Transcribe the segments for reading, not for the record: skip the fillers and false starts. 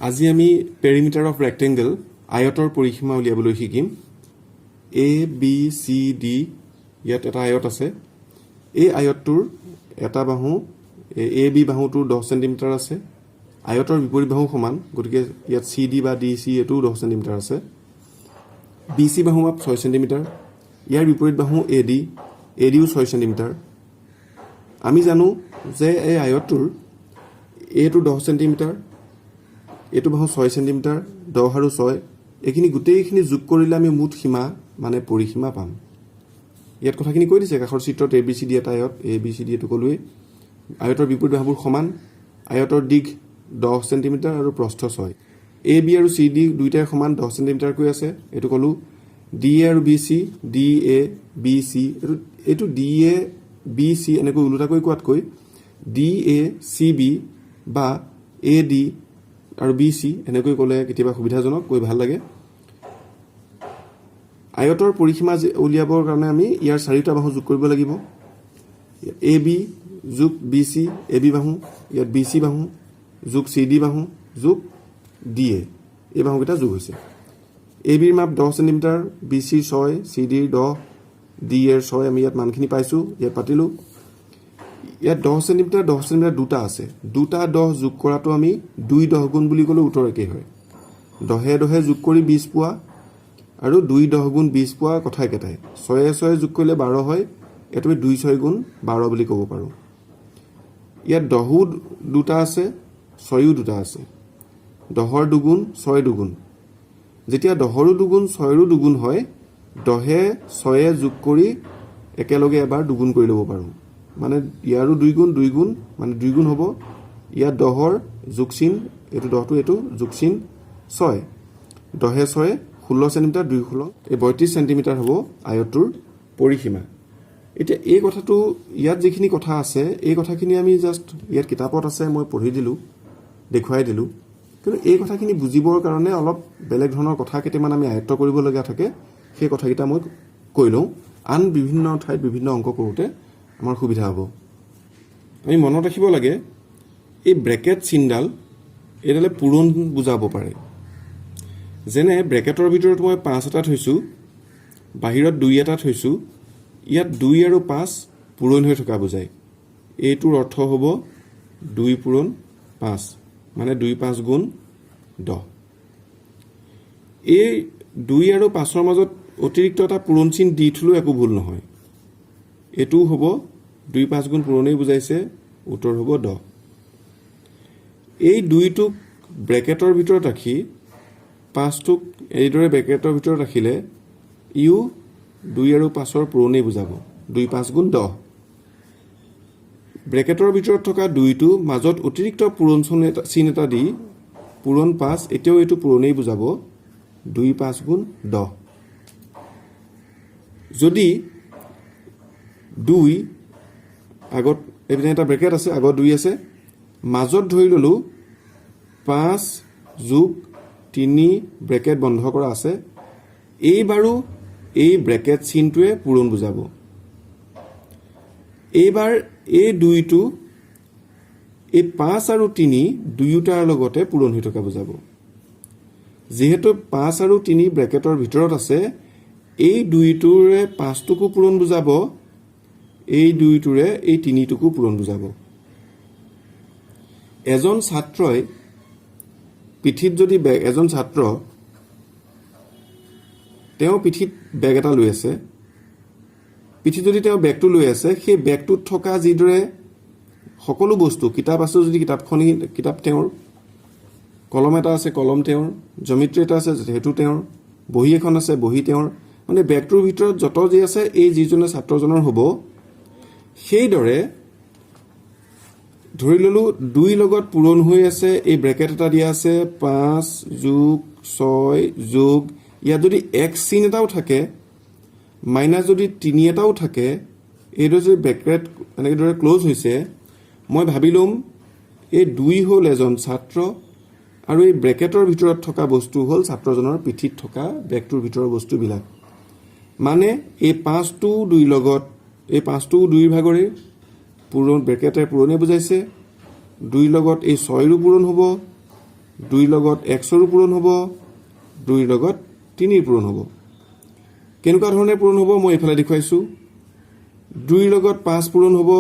আজি আমি perimeter of rectangle আয়তৰ পৰিসীমা উলিয়াবলৈ শিকিম। এ বি চি ডি ইয়াত এটা আয়ত আছে। এই আয়তটোৰ এটা বাহু এ বি বাহুটোৰ 10 সেণ্টিমিটাৰ আছে। আয়তৰ বিপৰীত বাহু সমান, গতিকে ইয়াত চি ডি বা ডি চি এটো 10 সেণ্টিমিটাৰ আছে। বি চি বাহু মাপ 6 সেণ্টিমিটাৰ। ইয়াৰ বিপৰীত বাহু এ ডিও 6 সেণ্টিমিটাৰ। আমি জানো যে এই আয়তটোৰ এটো 10 সেণ্টিমিটাৰ, এইটো বাহু 6 সেণ্টিমিটাৰ, 10 আৰু 6 এইখিনি গোটেইখিনি যোগ কৰিলে আমি মুঠ সীমা মানে পৰিসীমা পাম। ইয়াত কথাখিনি কৈ দিছে কাষৰ চিত্ৰত এ বি চি ডি এটা আয়ত, এ বি চি ডি এটো ক'লোৱেই। আয়তৰ বিপৰীত বাহুবোৰ সমান, আয়তৰ দিশ 10 সেণ্টিমিটাৰ আৰু প্ৰস্থ 6। এ বি আৰু চি ডি দুইটাই সমান 10 সেণ্টিমিটাৰকৈ আছে, এইটো ক'লো। ডি এ আৰু B C, D A B C, এইটো ডি এ বি চি এনেকৈ ওলোটাকৈ কোৱাতকৈ ডি এ চি বি বা এ ডি আৰু বি চি এনেকৈ ক'লে কেতিয়াবা সুবিধাজনক, কৈ ভাল লাগে। আয়তৰ পৰিসীমা উলিয়াবৰ কাৰণে আমি ইয়াৰ 4টা বাহু যোগ কৰিব লাগিব। এ বি যোগ বি চি, এ বি বাহু, ইয়াত বি চি বাহু যোগ চি ডি বাহু যোগ ডি এ, এই বাহুকেইটা যোগ হৈছে। এ বিৰ মাপ 10 সেণ্টিমিটাৰ, বি চিৰ 6, চি ডিৰ 10, ডি এৰ 6। আমি ইয়াত মানখিনি পাইছোঁ, ইয়াত পাতিলোঁ। ইয়াত 10 সেণ্টিমিটাৰ দুটা আছে। দুটা 10 যোগ কৰাটো আমি 2 10 গুণ বুলি ক'লে উত্তৰ একেই হয়। 10 10 যোগ কৰি 20 পোৱা আৰু 2 10 গুণ 20 পোৱা কথা একেটাই। 6 6 যোগ কৰিলে 12 হয়, ইয়াত আমি 2 6 গুণ 12 বুলি ক'ব পাৰোঁ। ইয়াত 10ও দুটা আছে, 6ও দুটা আছে। 10ৰ দুগুণ 6 দুগুণ। যেতিয়া 10ৰো দুগুণ 6ৰো দুগুণ হয়, 10 6 যোগ কৰি একেলগে এবাৰ দুগুণ কৰি ল'ব পাৰোঁ। মানে ইয়াৰো 2 গুণ মানে 2 গুণ হ'ব। ইয়াত 10ৰ যোগ চিন, এইটো 10টো এইটো যোগ চিন 6। 10 6 16 সেণ্টিমিটাৰ, 2 16 এই 32 সেণ্টিমিটাৰ হ'ব আয়তটোৰ পৰিসীমা। এতিয়া এই কথাটো ইয়াত যিখিনি কথা আছে, এই কথাখিনি আমি জাষ্ট ইয়াত কিতাপত আছে, মই পঢ়ি দিলোঁ, দেখুৱাই দিলোঁ। কিন্তু এই কথাখিনি বুজিবৰ কাৰণে অলপ বেলেগ ধৰণৰ কথা কেইটামান আমি আয়ত্ব কৰিবলগীয়া থাকে। সেই কথাকেইটা মই কৈ লওঁ, আন বিভিন্ন ঠাইত বিভিন্ন অংক কৰোঁতে আমাৰ সুবিধা হ'ব। আমি মনত ৰাখিব লাগে, এই ব্ৰেকেট চিনডাল এইডালে পূৰণ বুজাব পাৰে। যেনে ব্ৰেকেটৰ ভিতৰত মই 5 এটা থৈছোঁ, বাহিৰত 2 এটা থৈছোঁ। ইয়াত 2 আৰু 5 পূৰণ হৈ থকা বুজায়। এইটোৰ অৰ্থ হ'ব 2 পূৰণ 5, মানে 2 5 গুণ 10। এই 2 আৰু 5ৰ মাজত অতিৰিক্ত এটা পূৰণ চিন দি থলেও একো ভুল নহয়। এইটোও হ'ব 2 5 গুণ পূৰণেই বুজাইছে, উত্তৰ হ'ব 10। এই 2টোক ব্ৰেকেটৰ ভিতৰত ৰাখি 5টোক এইদৰে ব্ৰেকেটৰ ভিতৰত ৰাখিলে ইও 2 আৰু 5ৰ পূৰণেই বুজাব, 2 5 গুণ 10। ব্ৰেকেটৰ ভিতৰত থকা 2টো মাজত অতিৰিক্ত পূৰণ চিন এটা দি পূৰণ 5, এতিয়াও এইটো পূৰণেই বুজাব, 2 5 গুণ 10। যদি 2 আগত এইপিনে এটা ব্ৰেকেট আছে, আগত 2 আছে, মাজত ধৰি ল'লোঁ 5 যোগ 3 ব্ৰেকেট বন্ধ কৰা আছে, এইবাৰো এই ব্ৰেকেট চিনটোৱে পূৰণ বুজাব। এইবাৰ এই 2টো এই 5 আৰু 3 দুয়োটাৰ লগতে পূৰণ হৈ থকা বুজাব। যিহেতু 5 আৰু 3 ব্ৰেকেটৰ ভিতৰত আছে, এই 2টোৰে 5টোকো পূৰণ বুজাব, এই 2টোৰে এই 3টোকো পূৰণ বুজাব। এজন ছাত্ৰই পিঠিত যদি এজন ছাত্ৰ তেওঁ পিঠিত বেগ এটা লৈ আছে, পিঠিত যদি তেওঁ বেগটো লৈ আছে, সেই বেগটোত থকা যিদৰে সকলো বস্তু, কিতাপ আছে যদি কিতাপ তেওঁৰ, কলম এটা আছে কলম তেওঁৰ, জ্যামিতি এটা আছে সেইটো তেওঁৰ, বহী এখন আছে বহী তেওঁৰ, মানে বেগটোৰ ভিতৰত যত যি আছে এই যিজনে ছাত্ৰজনৰ হ'ব। সেইদৰে ধৰি ল'লোঁ 2 লগত পূৰণ হৈ আছে, এই ব্ৰেকেট এটা দিয়া আছে 5 যোগ 6 যোগ, ইয়াত যদি এক চিন এটাও থাকে, মাইনাছ যদি 3 এটাও থাকে, এইদৰে যদি ব্ৰেকেট এনেদৰে ক্ল'জ হৈছে, মই ভাবি ল'ম এই 2 হ'ল এজন ছাত্ৰ আৰু এই ব্ৰেকেটৰ ভিতৰত থকা বস্তু হ'ল ছাত্ৰজনৰ পিঠিত থকা বেগটোৰ ভিতৰৰ বস্তুবিলাক। মানে এই 5টো 2 লগত, এই 5টো 2 ভাগৰে পূৰণ, ব্ৰেকেটে পূৰণে বুজাইছে। 2 লগত এই 6ৰো পূৰণ হ'ব, 2 লগত x ৰ পূৰণ হ'ব 2 লগত 3 ৰ পূৰণ হ'ব কেনেকুৱা ধৰণে পূৰণ হ'ব মই এফালে দেখুৱাইছো 2 লগত 5 পূৰণ হ'ব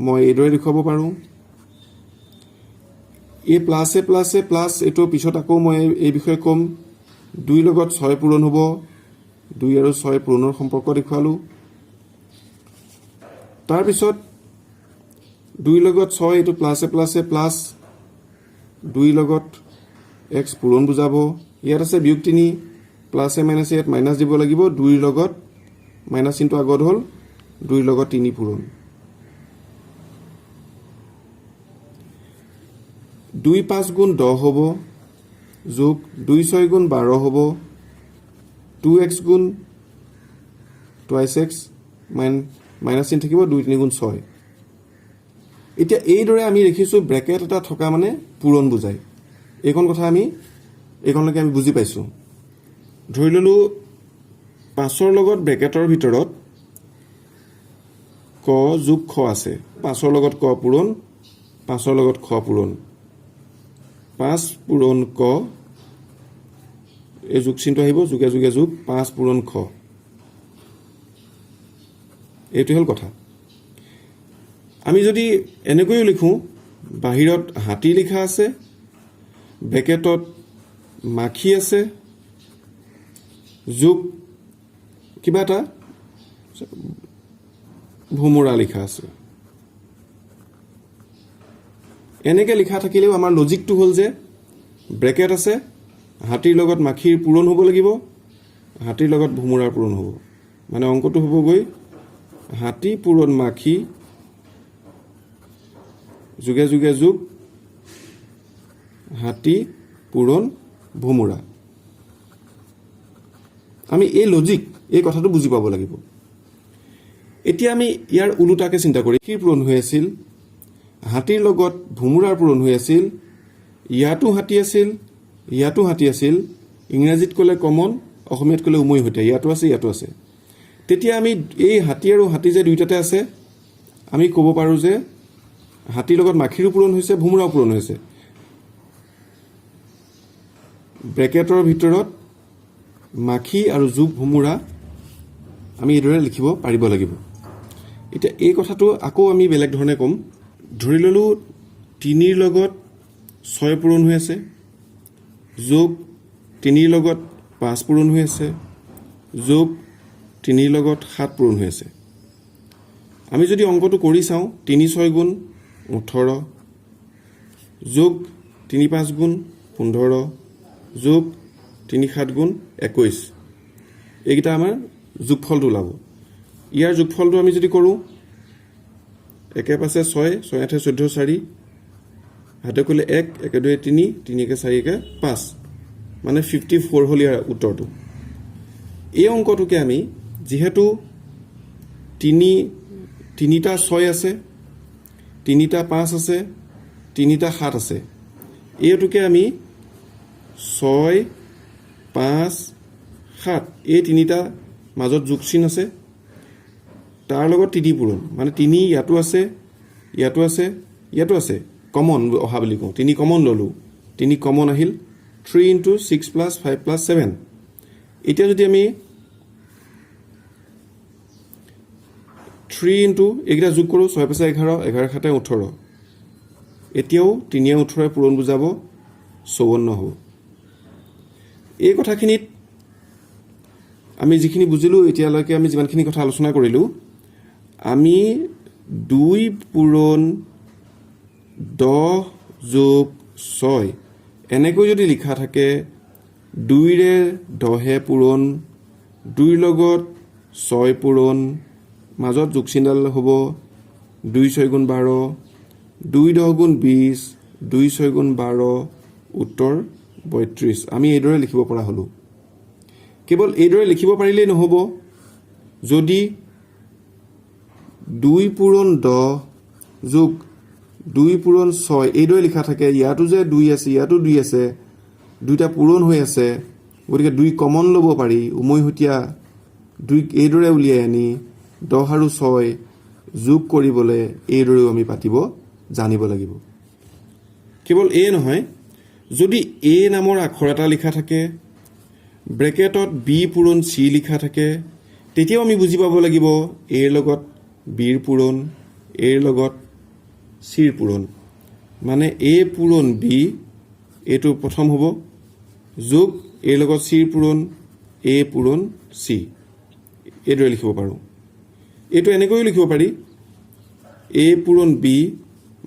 মই এইদৰে দেখুৱাব পাৰো এই প্লাসে প্লাস এটো পিছত আকৌ মই এই বিষয়ে কম 2 লগত 6 পূৰণ হ'ব 2 আৰু 6 পূৰণৰ সম্পৰ্ক দেখুৱালো তাৰ পিছত 2 লগত 6 এটো প্লাসে প্লাস 2 লগত x পূৰণ বুজাব ইয়াত আছে বিয়োগ 3 প্লাসে মাইনাসে ইয়াত মাইনাস দিব লাগিব 2 লগত মাইনাস চিনটো আগত হ'ল 2 লগত 3 পূৰণ 2 5 গুণ 10 হ'ব যোগ 2 6 গুণ 12 হ'ব 2x গুণ twice x মাইনাস চিন থাকিব 2 3 গুণ 6 এতিয়া এইদৰে আমি লিখিছো ব্ৰেকেট এটা থকা মানে পূৰণ বুজায় এইখন কথা আমি এইখনলৈকে আমি বুজি পাইছো ধৰি ললো 5 ৰ লগত ব্ৰেকেটৰ ভিতৰত ক যোগ খ আছে 5 ৰ লগত ক পূৰণ 5 ৰ লগত খ পূৰণ 5 পূৰণ ক এই যোগ চিনটো আহিব যোগে যোগে যোগ 5 পূৰণ খ এইটো হল কথা আমি যদি এনেকৈও লিখো বাহিৰত হাতী লিখা আছে ব্ৰেকেটত মাখি আছে যোগ কিবা এটা ভুমুৰা লিখা আছে এনেকৈ লিখা থাকিলেও আমাৰ লজিকটো হ'ল যে ব্ৰেকেট আছে হাতীৰ লগত মাখিৰ পূৰণ হ'ব লাগিব হাতীৰ লগত ভুমুৰাৰ পূৰণ হ'ব মানে অংকটো হ'বগৈ হাতী পূৰণ মাখি যোগে যোগে যোগ হাতী পূৰণ ভুমুৰা আমি এই লজিক এই কথাটো বুজি পাব লাগিব এতিয়া আমি ইয়াৰ উলুটাকে চিন্তা কৰি কি পূৰণ হৈ আছিল হাতীৰ লগত ভুমুৰাৰ পূৰণ হৈ আছিল ইয়াতো হাতী আছিল ইংৰাজীত ক'লে কমন অসমীয়াত ক'লে উমৈ হতে ইয়াতো আছে তেতিয়া আমি এই হাতী আৰু হাতী যে দুইটাতে আছে আমি ক'ব পাৰো যে হাতীৰ লগত মাখিৰ পূৰণ হৈছে ভুমুৰাৰ পূৰণ হৈছে ব্ৰেকেটৰ ভিতৰত মাখি আৰু যোগ ভুমুৰা আমি এইদৰে লিখিব পাৰিব লাগিব এতিয়া এই কথাটো আকৌ আমি বেলেগ ধৰণে কম ধৰি ললো 3 ৰ লগত 6 পূৰণ হৈ আছে যোগ 3 ৰ লগত 5 পূৰণ হৈ আছে যোগ 3 ৰ লগত 7 পূৰণ হৈ আছে আমি যদি অংকটো কৰি চাওঁ 3 6 গুণ 18 যোগ 3 5 গুণ 15 যোগ 3 7 গুণ 21 এইকেইটা আমাৰ যোগফলটো ওলাব ইয়াৰ যোগফলটো আমি যদি কৰো একে পাছে 6 6 8 14 4 হাতে কলে 1 1 2 3 3 1 4 1 5 মানে 54 হল ইয়াৰ উত্তৰটো এই অংকটোকে আমি যেহেতু 3টা 6 আছে 3টা 5 আছে 3টা 7 আছে এইটোকে আমি 6 5 7 এই 3টা মাজত যোগ চিন আছে তাৰ লগত 3 পূৰণ মানে 3 ইয়াতো আছে কমন অহা বুলি কওঁ 3 কমন ললো 3 কমন আহিল 3 into 6 plus 5 plus 7 এতিয়া যদি আমি 3 into এইকেইটা যোগ কৰো 6 5 11 11 7 18 এতিয়াও 3 18 পূৰণ বুজাব 54 হ'ব এই কথাখিনিত আমি যিখিনি বুজিলো এতিয়ালৈকে আমি যিমানখিনি কথা আলোচনা কৰিলো আমি 2 পূৰণ 10 যোগ 6 এনেকৈ যদি লিখা থাকে 2 ৰে 10 পূৰণ 2 লগত 6 পূৰণ মাজত যোগ চিনডাল হ'ব 2 6 গুণ 12 2 10 গুণ 20 2 6 গুণ 12 উত্তৰ 32 আমি এইদৰে লিখিব পৰা হলো কেৱল এইদৰে লিখিব পাৰিলেই নহব যদি 2 পূৰণ 10 যোগ 2 পূৰণ 6 এইদৰে লিখা থাকে ইয়াতো যে 2 আছে ইয়াতো 2 আছে দুইটা পূৰণ হৈ আছে গতিকে 2 কমন ল'ব পাৰি উমৈহতীয়া 2 এইদৰে উলিয়াই আনি 10 আৰু 6 যোগ কৰিবলৈ এইদৰেও আমি পাতিব জানিব লাগিব কেৱল এই নহয় যদি এ নামৰ আখৰ এটা লিখা থাকে ব্ৰেকেটত বি পূৰণ চি লিখা থাকে তেতিয়াও আমি বুজি পাব লাগিব এৰ লগত বিৰ পূৰণ এৰ লগত চিৰ পূৰণ মানে এ পূৰণ বি এইটো প্ৰথম হ'ব যোগ এৰ লগত চিৰ পূৰণ এ পূৰণ চি এইদৰে লিখিব পাৰোঁ এইটো এনেকৈও লিখিব পাৰি এ পূৰণ বি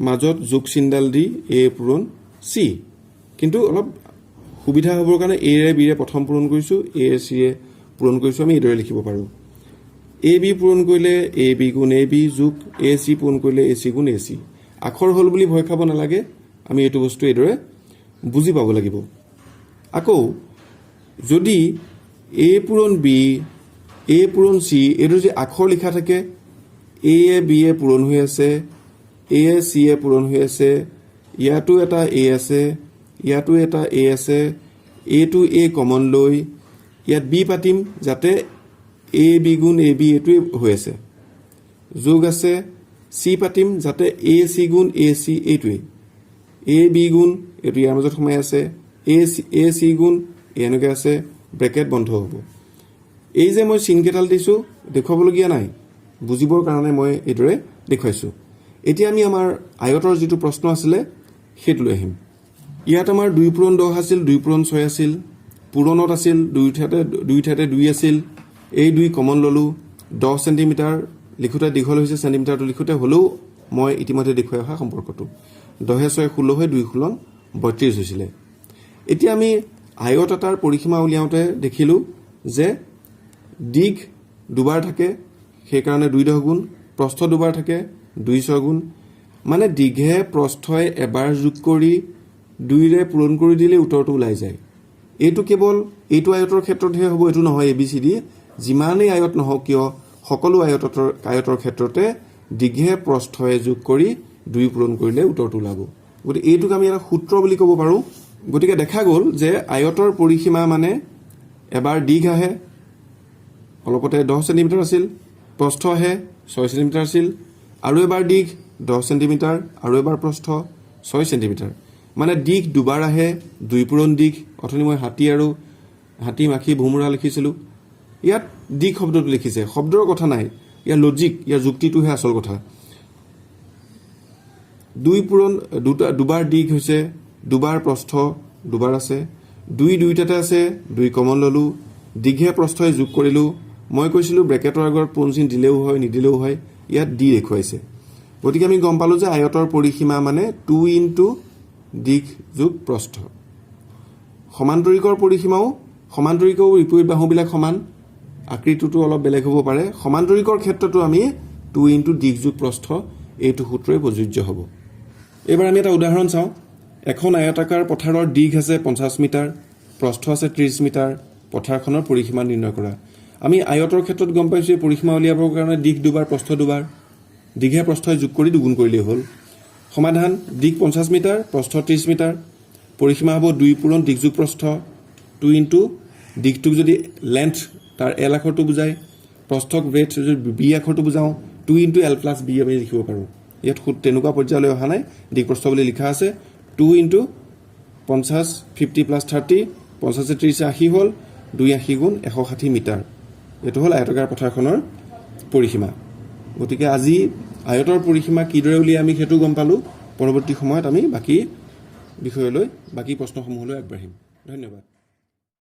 মাজত যোগ চিনডাল দি এ পূৰণ চি কিন্তু অলপ সুবিধা হ'বৰ কাৰণে এৰে বিৰে প্ৰথম পূৰণ কৰিছোঁ এ চিৰে পূৰণ কৰিছোঁ আমি এইদৰে লিখিব পাৰোঁ এ বি পূৰণ কৰিলে এ বি গুণ এ বি যোগ এ চি পূৰণ কৰিলে এ চি গুণ এ চি আখৰ হ'ল বুলি ভয় খাব নালাগে আমি এইটো বস্তু এইদৰে বুজি পাব লাগিব আকৌ যদি এ পূৰণ বি এ পূৰণ চি এইটো যে আখৰ লিখা থাকে এ বি এ পূৰণ হৈ আছে এ চি এ পূৰণ হৈ আছে ইয়াতো এটা এ আছে ইয়াতো এটা এ আছে এইটো এ কমন লৈ ইয়াত বি পাতিম যাতে এ বি গুণ এ বি এইটোৱে হৈ আছে যোগ আছে চি পাতিম যাতে এ চি গুণ এ চি এইটোৱে এ বি গুণ এইটো ইয়াৰ মাজত সোমাই আছে এ চি গুণ এনেকৈ আছে ব্ৰেকেট বন্ধ হ'ব এই যে মই চিনকেইডাল দিছোঁ দেখুৱাবলগীয়া নাই বুজিবৰ কাৰণে মই এইদৰে দেখুৱাইছোঁ এতিয়া আমি আমাৰ আয়তৰ যিটো প্ৰশ্ন আছিলে সেইটো লৈ আহিম ইয়াত আমাৰ 2 পূৰণ 10 আছিল 2 পূৰণ 6 আছিল পূৰণত আছিল দুই ঠাইতে 2 আছিল এই 2 কমন ল'লোঁ 10 চেণ্টিমিটাৰ লিখোঁতে দীঘল হৈছে চেণ্টিমিটাৰটো লিখোঁতে হ'লেও মই ইতিমধ্যে দেখুৱাই অহা সম্পৰ্কটো 10 6 16 হৈ 2 × 32 হৈছিলে এতিয়া আমি আয়ত এটাৰ পৰিসীমা উলিয়াওঁতে দেখিলোঁ যে দিঘ দুবাৰ থাকে সেইকাৰণে 2 10 গুণ প্ৰস্থ দুবাৰ থাকে 2 6 গুণ মানে দীঘে প্ৰস্থই এবাৰ যোগ কৰি 2ৰে পূৰণ কৰি দিলে উত্তৰটো ওলাই যায় এইটো কেৱল এইটো আয়তৰ ক্ষেত্ৰতহে হ'ব এইটো নহয় ABCD যিমানেই আয়ত নহওক কিয় সকলো আয়তৰ ক্ষেত্ৰতে দীঘে প্ৰস্থই যোগ কৰি 2 পূৰণ কৰিলে উত্তৰটো ওলাব গতিকে এইটোক আমি এটা সূত্ৰ বুলি ক'ব পাৰোঁ গতিকে দেখা গ'ল যে আয়তৰ পৰিসীমা মানে এবাৰ দিঘ আহে অলপতে 10 চেণ্টিমিটাৰ আছিল প্ৰস্থ আহে 6 চেণ্টিমিটাৰ আছিল আৰু এবাৰ দিঘ 10 চেণ্টিমিটাৰ আৰু এবাৰ প্ৰস্থ 6 চেণ্টিমিটাৰ মানে দিঘ দুবাৰ আহে 2 পূৰণ দিঘ অথনি মই হাতী মাখি ভোমোৰা লিখিছিলোঁ ইয়াত দিঘ শব্দটো লিখিছে শব্দৰ কথা নাই ইয়াৰ লজিক ইয়াৰ যুক্তিটোহে আচল কথা 2 পূৰণ দুবাৰ দিঘ হৈছে দুবাৰ প্ৰস্থ দুবাৰ আছে 2 দুইটাতে আছে 2 কমন ল'লোঁ দীঘে প্ৰস্থই যোগ কৰিলোঁ মই কৈছিলোঁ ব্ৰেকেটৰ আগত পূৰণ চিন দিলেও হয় নিদিলেও হয় ইয়াত দি দেখুৱাইছে গতিকে আমি গম পালোঁ যে আয়তৰ পৰিসীমা মানে 2 × দিঘ যোগ প্ৰস্থ সমান্তৰিকৰ পৰিসীমাও সমান্তৰিকৰ বিপৰীত বাহুবিলাক সমান আকৃতিটো অলপ বেলেগ হ'ব পাৰে সমান্তৰিকৰ ক্ষেত্ৰতো আমি 2 × দিঘ যোগ প্ৰস্থ এইটো সূত্ৰই প্ৰযোজ্য হ'ব এইবাৰ আমি এটা উদাহৰণ চাওঁ এখন আয়তাকাৰ পথাৰৰ দিঘ আছে 50 মিটাৰ প্ৰস্থ আছে 30 মিটাৰ পথাৰখনৰ পৰিসীমা নিৰ্ণয় কৰা আমি আয়তৰ ক্ষেত্ৰত গম পাইছোঁ এই পৰিসীমা উলিয়াবৰ কাৰণে দিঘ দুবাৰ প্ৰস্থ দুবাৰ দীঘে প্ৰস্থই যোগ কৰি দুগুণ কৰিলেই হ'ল সমাধান দিঘ 50 মিটাৰ প্ৰস্থ 30 মিটাৰ পৰিসীমা হ'ব 2 পূৰণ দিঘ যোগ প্ৰস্থ 2 × দিঘটোক যদি লেন্থ তাৰ এল আখৰটো বুজায় প্ৰস্থক ব্ৰেথ যদি বি আখৰটো বুজাওঁ 2 × L + B আমি লিখিব পাৰোঁ ইয়াত তেনেকুৱা পৰ্যায়লৈ অহা নাই দিঘ প্ৰস্থ বুলি লিখা আছে 2 × 50 50 + 30 50 30 80 হ'ল 280 গুণ 160 মিটাৰ এইটো হ'ল আয়তাকাৰ পথাৰখনৰ পৰিসীমা গতিকে আজি আয়তৰ পৰিসীমা কিদৰে উলিয়াই আমি সেইটো গম পালোঁ পৰৱৰ্তী সময়ত আমি বাকী বিষয়লৈ বাকী প্ৰশ্নসমূহলৈ আগবাঢ়িম ধন্যবাদ